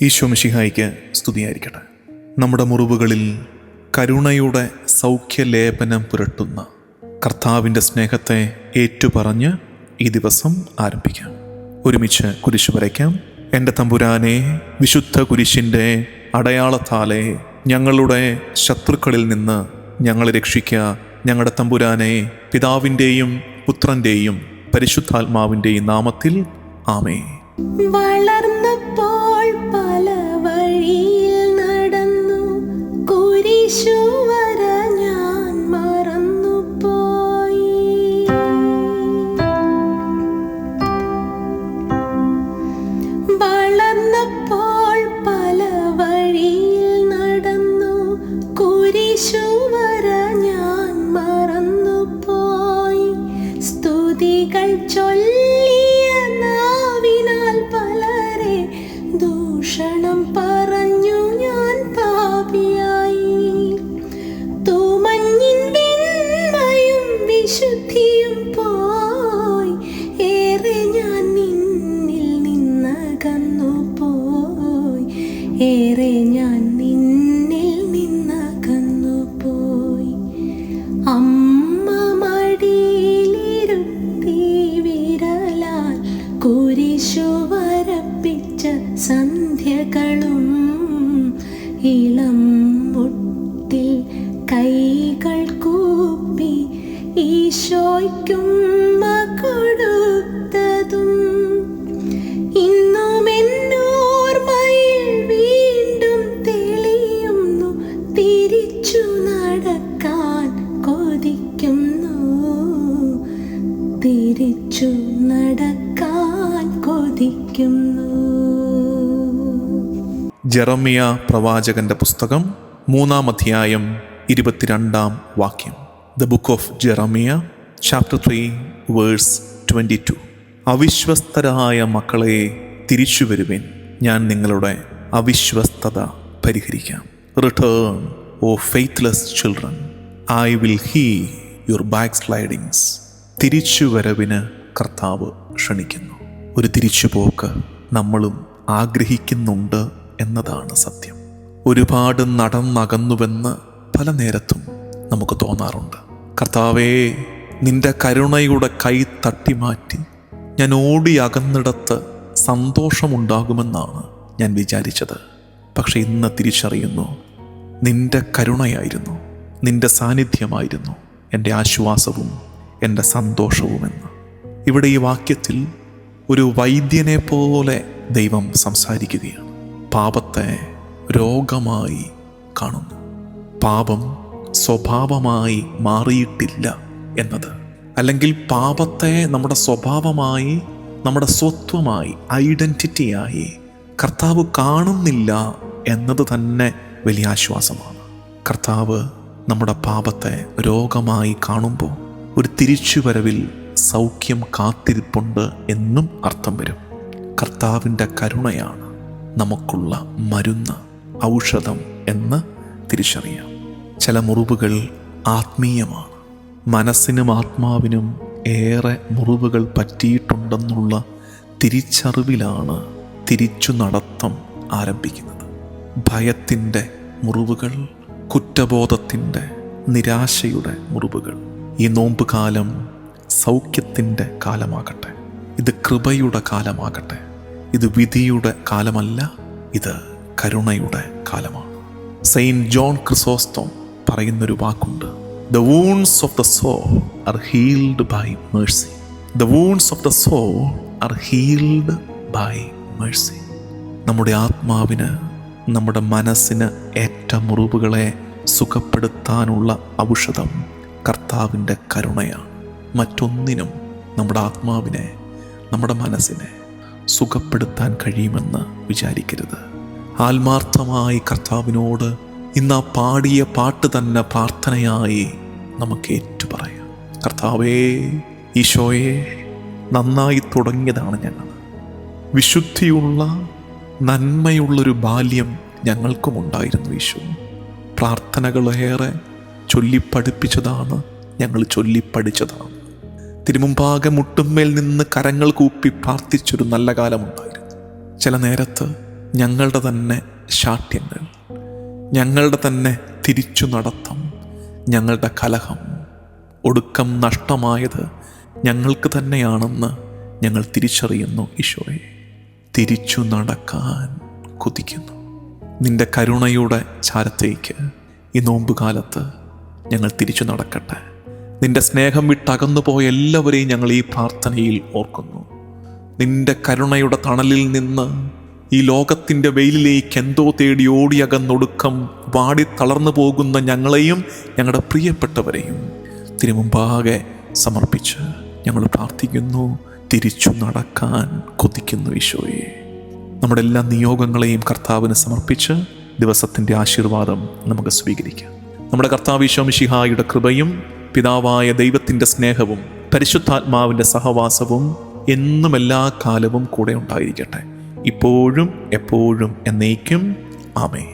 ഈശോ മിശിഹായ്ക്ക് സ്തുതിയായിരിക്കട്ടെ. നമ്മുടെ മുറിവുകളിൽ കരുണയുടെ സൗഖ്യലേപനം പുരട്ടുന്ന കർത്താവിൻ്റെ സ്നേഹത്തെ ഏറ്റുപറഞ്ഞ് ഈ ദിവസം ആരംഭിക്കാം. ഒരുമിച്ച് കുരിശ് വരയ്ക്കാം. എൻ്റെ തമ്പുരാനെ, വിശുദ്ധ കുരിശിൻ്റെ അടയാളത്താലെ ഞങ്ങളുടെ ശത്രുക്കളിൽ നിന്ന് ഞങ്ങളെ രക്ഷിക്കുക. ഞങ്ങളുടെ തമ്പുരാനെ, പിതാവിൻ്റെയും പുത്രൻ്റെയും പരിശുദ്ധാത്മാവിൻ്റെയും നാമത്തിൽ ആമേൻ. വളർന്നപ്പോൾ പല വഴിയിൽ നടന്നു, കുരിശു വര ഞാൻ മറന്നുപോയി. വളർന്നപ്പോൾ പല വഴിയിൽ നടന്നു, കുരിശു വര ഞാൻ മറന്നുപോയി. സ്തുതികൾ ചൊല്ലിയ നാവിനാൽ പലരെ ദൂഷണം പറഞ്ഞു ഞാൻ പാപിയായി. തൂമഞ്ഞിൻ വെണ്മയും വിശുദ്ധിയും പോയി, ഏറെ ഞാൻ നിന്നിൽ നിന്നകന്നു പോയി, ഏറെ ഞാൻ നിന്നിൽ നിന്നകന്നു പോയി. അമ്മ മടിയിലിരുത്തി വിരലാൽ കുരിശു വരപ്പിച്ച സന്ധ്യകളും, ഇളം മുട്ടിൽ കൈകൾ കൂപ്പി ഈശോയ്ക്കുമ്മ കൊടുത്തതും, ഇന്നും എന്നോർമ്മയിൽ വീണ്ടും തെളിയുന്നു. തിരിച്ചു നടക്കാൻ കൊതിക്കുന്നു, തിരിച്ചു നടക്കാൻ കൊതിക്കുന്നു. ജെറമ്യ പ്രവാചകന്റെ പുസ്തകം 3-ാം അധ്യായം 22-ാം വാക്യം. The book of Jeremiah, chapter 3, verse 22. അവിശ്വസ്തരായ മക്കളെ, തിരിച്ചു വരുവിൻ, ഞാൻ നിങ്ങളുടെ അവിശ്വസ്തത പരിഹരിക്കാം. Return, O faithless children, I will heal your backslidings. തിരിച്ചുവരവിന് കർത്താവ് ക്ഷണിക്കുന്നു. ഒരു തിരിച്ചുപോക്ക് നമ്മളും ആഗ്രഹിക്കുന്നുണ്ട് എന്നതാണ് സത്യം. ഒരുപാട് നടന്നകന്നുവെന്ന് പല നേരത്തും നമുക്ക് തോന്നാറുണ്ട്. കർത്താവേ, നിന്റെ കരുണയുടെ കൈ തട്ടിമാറ്റി ഞാൻ ഓടി അകന്നിടത്ത് സന്തോഷമുണ്ടാകുമെന്നാണ് ഞാൻ വിചാരിച്ചത്. പക്ഷെ ഇന്ന് തിരിച്ചറിയുന്നു, നിന്റെ കരുണയായിരുന്നു, നിന്റെ സാന്നിധ്യമായിരുന്നു എൻ്റെ ആശ്വാസവും എൻ്റെ സന്തോഷവുമെന്ന്. ഇവിടെ ഈ വാക്യത്തിൽ ഒരു വൈദ്യനെ പോലെ ദൈവം സംസാരിക്കുകയാണ്. പാപത്തെ രോഗമായി കാണുന്നു. പാപം സ്വഭാവമായി മാറിയിട്ടില്ല എന്നത്, അല്ലെങ്കിൽ പാപത്തെ നമ്മുടെ സ്വഭാവമായി, നമ്മുടെ സ്വത്വമായി, ഐഡൻറ്റിറ്റിയായി കർത്താവ് കാണുന്നില്ല എന്നത് തന്നെ വലിയ ആശ്വാസമാണ്. കർത്താവ് നമ്മുടെ പാപത്തെ രോഗമായി കാണുമ്പോൾ ഒരു തിരിച്ചുവരവിൽ സൗഖ്യം കാത്തിരിപ്പുണ്ട് എന്നും അർത്ഥം വരും. കർത്താവിൻ്റെ കരുണയാണ് നമുക്കുള്ള മരുന്ന്, ഔഷധം എന്ന് തിരിച്ചറിയാം. ചില മുറിവുകൾ ആത്മീയമാണ്. മനസ്സിനും ആത്മാവിനും ഏറെ മുറിവുകൾ പറ്റിയിട്ടുണ്ടെന്നുള്ള തിരിച്ചറിവിലാണ് തിരിച്ചു നടത്തം ആരംഭിക്കുന്നത്. ഭയത്തിൻ്റെ മുറിവുകൾ, കുറ്റബോധത്തിൻ്റെ, നിരാശയുടെ മുറിവുകൾ. ഈ നോമ്പ് കാലം സൗഖ്യത്തിൻ്റെ കാലമാകട്ടെ. ഇത് കൃപയുടെ കാലമാകട്ടെ. ഇത് വിധിയുടെ കാലമല്ല, ഇത് കരുണയുടെ കാലമാണ്. സെയിൻറ്റ് ജോൺ ക്രിസോസ്റ്റം പറയുന്നൊരു വാക്കുണ്ട്: The wounds of the soul are healed by mercy. The wounds of the soul are healed by mercy. നമ്മുടെ ആത്മാവിന്, നമ്മുടെ മനസ്സിന് ഏറ്റ മുറിവുകളെ സുഖപ്പെടുത്താനുള്ള ഔഷധം കർത്താവിൻ്റെ കരുണയാണ്. മറ്റൊന്നിനും നമ്മുടെ ആത്മാവിനെ, നമ്മുടെ മനസ്സിനെ സുഖപ്പെടുത്താൻ കഴിയുമെന്ന് വിചാരിക്കരുത്. ആത്മാർത്ഥമായി കർത്താവിനോട് ഇന്ന് ആ പാടിയ പാട്ട് തന്നെ പ്രാർത്ഥനയായി നമുക്ക് ഏറ്റുപറയാം. കർത്താവേ, ഈശോയെ, നന്നായി തുടങ്ങിയതാണ് ഞങ്ങൾ. വിശുദ്ധിയുള്ള നന്മയുള്ളൊരു ബാല്യം ഞങ്ങൾക്കുമുണ്ടായിരുന്നു ഈശോ. പ്രാർത്ഥനകളേറെ ചൊല്ലിപ്പഠിപ്പിച്ചതാണ്, ഞങ്ങൾ ചൊല്ലിപ്പഠിച്ചതാണ്. തിരുമുമ്പാകെ മുട്ടുമ്മേൽ നിന്ന് കരങ്ങൾ കൂപ്പി പ്രാർത്ഥിച്ചൊരു നല്ല കാലമുണ്ടായിരുന്നു. ചില നേരത്ത് ഞങ്ങളുടെ തന്നെ ശാഠ്യങ്ങൾ, ഞങ്ങളുടെ തന്നെ തിരിച്ചു നടത്തം, ഞങ്ങളുടെ കലഹം, ഒടുക്കം നഷ്ടമായത് ഞങ്ങൾക്ക് തന്നെയാണെന്ന് ഞങ്ങൾ തിരിച്ചറിയുന്നു. ഈശോയെ, തിരിച്ചു നടക്കാൻ കൊതിക്കുന്നു. നിന്റെ കരുണയുടെ ചാരത്തേക്ക് ഈ നോമ്പുകാലത്ത് ഞങ്ങൾ തിരിച്ചു നടക്കട്ടെ. നിന്റെ സ്നേഹം വിട്ടകന്നു പോയ എല്ലാവരെയും ഞങ്ങൾ ഈ പ്രാർത്ഥനയിൽ ഓർക്കുന്നു. നിന്റെ കരുണയുടെ തണലിൽ നിന്ന് ഈ ലോകത്തിൻ്റെ വെയിലിലേക്ക് എന്തോ തേടി ഓടിയകന്നൊടുക്കം വാടി തളർന്നു പോകുന്ന ഞങ്ങളെയും ഞങ്ങളുടെ പ്രിയപ്പെട്ടവരെയും തിരുമുമ്പാകെ സമർപ്പിച്ച് ഞങ്ങൾ പ്രാർത്ഥിക്കുന്നു. തിരിച്ചു നടക്കാൻ കൊതിക്കുന്നു ഈശോയെ. നമ്മുടെ എല്ലാ നിയോഗങ്ങളെയും കർത്താവിന് സമർപ്പിച്ച് ദിവസത്തിൻ്റെ ആശീർവാദം നമുക്ക് സ്വീകരിക്കാം. നമ്മുടെ കർത്താവ് ഈശോ മിശിഹായുടെ കൃപയും പിതാവായ ദൈവത്തിൻ്റെ സ്നേഹവും പരിശുദ്ധാത്മാവിൻ്റെ സഹവാസവും എന്നും എല്ലാ കാലവും കൂടെ ഉണ്ടായിരിക്കട്ടെ, ഇപ്പോഴും എപ്പോഴും എന്നേക്കും. ആമേൻ.